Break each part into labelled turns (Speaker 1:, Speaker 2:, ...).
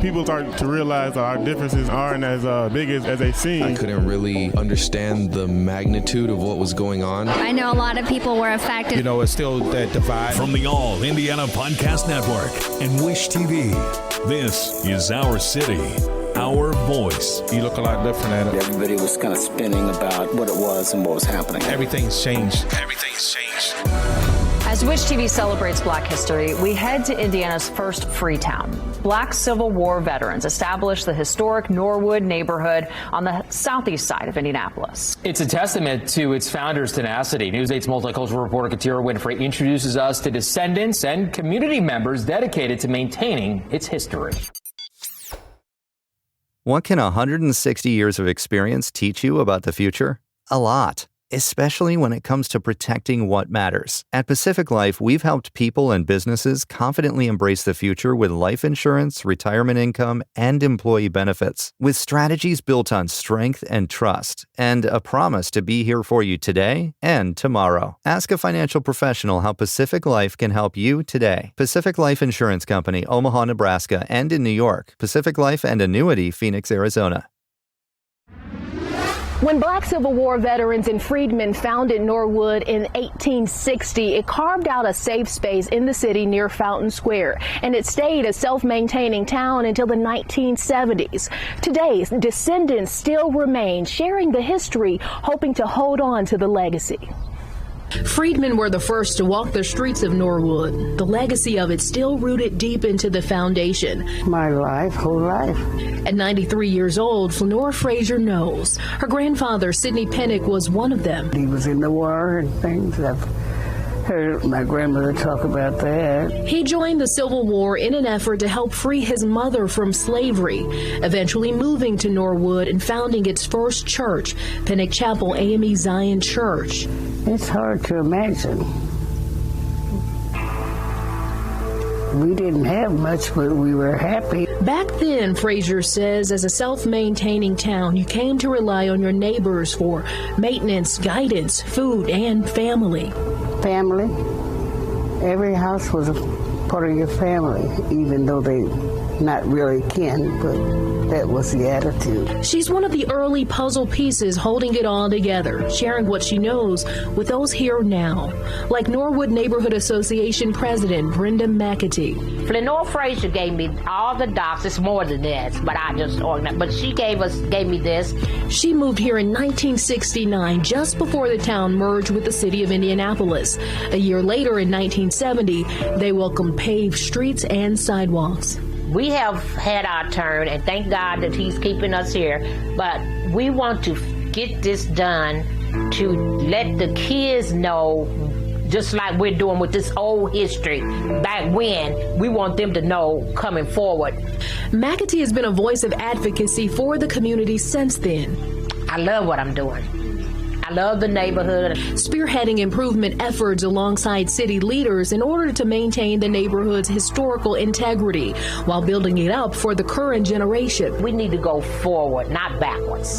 Speaker 1: people start to realize our differences aren't as big as they seem.
Speaker 2: I couldn't really understand the magnitude of what was going on.
Speaker 3: I know a lot of people were affected.
Speaker 4: You know, it's still that divide.
Speaker 5: From the All Indiana Podcast Network and Wish TV, this is Our City, Our Voice.
Speaker 4: You look a lot different at it.
Speaker 6: Everybody was kind of spinning about what it was and what was happening.
Speaker 4: Everything's changed.
Speaker 7: As Wish TV celebrates Black history, we head to Indiana's first Freetown. Black Civil War veterans established the historic Norwood neighborhood on the southeast side of Indianapolis.
Speaker 8: It's a testament to its founders' tenacity. News 8's multicultural reporter Katira Winfrey introduces us to descendants and community members dedicated to maintaining its history.
Speaker 9: What can 160 years of experience teach you about the future? A lot. Especially when it comes to protecting what matters. At Pacific Life, we've helped people and businesses confidently embrace the future with life insurance, retirement income, and employee benefits. With strategies built on strength and trust, and a promise to be here for you today and tomorrow. Ask a financial professional how Pacific Life can help you today. Pacific Life Insurance Company, Omaha, Nebraska, and in New York. Pacific Life and Annuity, Phoenix, Arizona.
Speaker 10: When Black Civil War veterans and freedmen founded Norwood in 1860, it carved out a safe space in the city near Fountain Square, and it stayed a self-maintaining town until the 1970s. Today, descendants still remain, sharing the history, hoping to hold on to the legacy. Freedmen were the first to walk the streets of Norwood, the legacy of it still rooted deep into the foundation.
Speaker 11: My life, whole life.
Speaker 10: At 93 years old, Flanora Frazier knows. Her grandfather, Sidney Pennick, was one of them.
Speaker 11: He was in the war and things. I've heard my grandmother talk about that.
Speaker 10: He joined the Civil War in an effort to help free his mother from slavery, eventually moving to Norwood and founding its first church, Pennick Chapel AME Zion Church.
Speaker 11: It's hard to imagine. We didn't have much, but we were happy.
Speaker 10: Back then, Frazier says, as a self-maintaining town, you came to rely on your neighbors for maintenance, guidance, food, and family.
Speaker 11: Family. Every house was a part of your family, even though they not really kin, but that was the attitude.
Speaker 10: She's one of the early puzzle pieces holding it all together, sharing what she knows with those here now, like Norwood Neighborhood Association President Brenda McAtee.
Speaker 12: Flanora Frazier gave me all the docs. It's more than this, but I just organized. But she gave me this.
Speaker 10: She moved here in 1969, just before the town merged with the city of Indianapolis. A year later, in 1970, they welcomed paved streets and sidewalks.
Speaker 12: We have had our turn, and thank God that he's keeping us here, but we want to get this done to let the kids know, just like we're doing with this old history back when, we want them to know coming forward.
Speaker 10: McAtee has been a voice of advocacy for the community since then.
Speaker 12: I love what I'm doing. I love the neighborhood.
Speaker 10: Spearheading improvement efforts alongside city leaders in order to maintain the neighborhood's historical integrity while building it up for the current generation.
Speaker 12: We need to go forward, not backwards.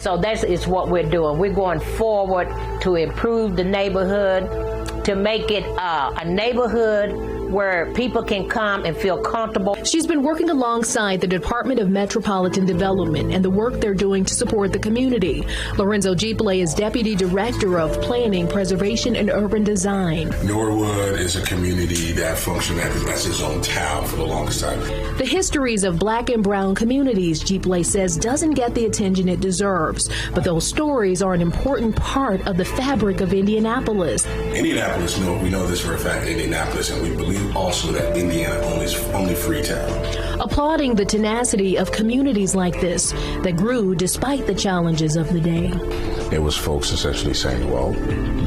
Speaker 12: So that is what we're doing. We're going forward to improve the neighborhood, to make it a neighborhood where people can come and feel comfortable.
Speaker 10: She's been working alongside the Department of Metropolitan Development and the work they're doing to support the community. Lorenzo Giple is Deputy Director of Planning, Preservation, and Urban Design.
Speaker 13: Norwood is a community that functioned as its own town for the longest time.
Speaker 10: The histories of Black and brown communities, Giple says, doesn't get the attention it deserves. But those stories are an important part of the fabric of Indianapolis.
Speaker 13: Indianapolis, we know this for a fact, Indianapolis, and we believe also that Indiana only Freetown.
Speaker 10: Applauding the tenacity of communities like this that grew despite the challenges of the day.
Speaker 13: It was folks essentially saying, well,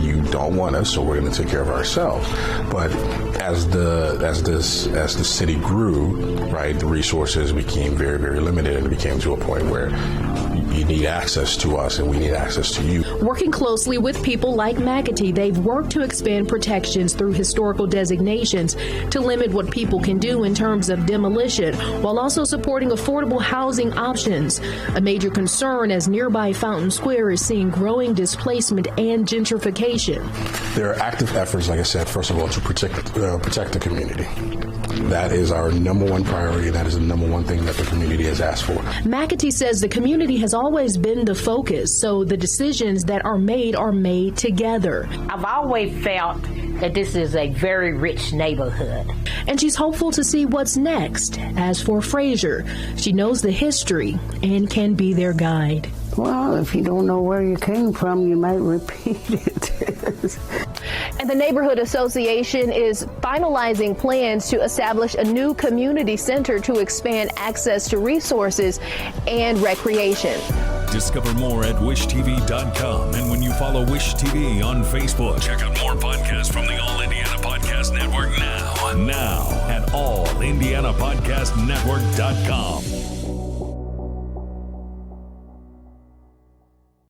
Speaker 13: you don't want us, so we're going to take care of ourselves. But as the city grew, right, the resources became very, very limited, and it became to a point where you need access to us and we need access to you.
Speaker 10: Working closely with people like McAtee, they've worked to expand protections through historical designations to limit what people can do in terms of demolition, while also supporting affordable housing options. A major concern as nearby Fountain Square is seeing growing displacement and gentrification.
Speaker 13: There are active efforts, like I said, first of all, to protect the community. That is our number one priority. That is the number one thing that the community has asked for.
Speaker 14: McAtee says the community has always been the focus, so the decisions that are made together.
Speaker 12: I've always felt that this is a very rich neighborhood.
Speaker 14: And she's hopeful to see what's next. As for Frazier, she knows the history and can be their guide.
Speaker 11: Well, if you don't know where you came from, you might repeat it.
Speaker 10: And the Neighborhood Association is finalizing plans to establish a new community center to expand access to resources and recreation.
Speaker 5: Discover more at wishtv.com. And when you follow Wish TV on Facebook, check out more podcasts from the All Indiana Podcast Network now at allindianapodcastnetwork.com.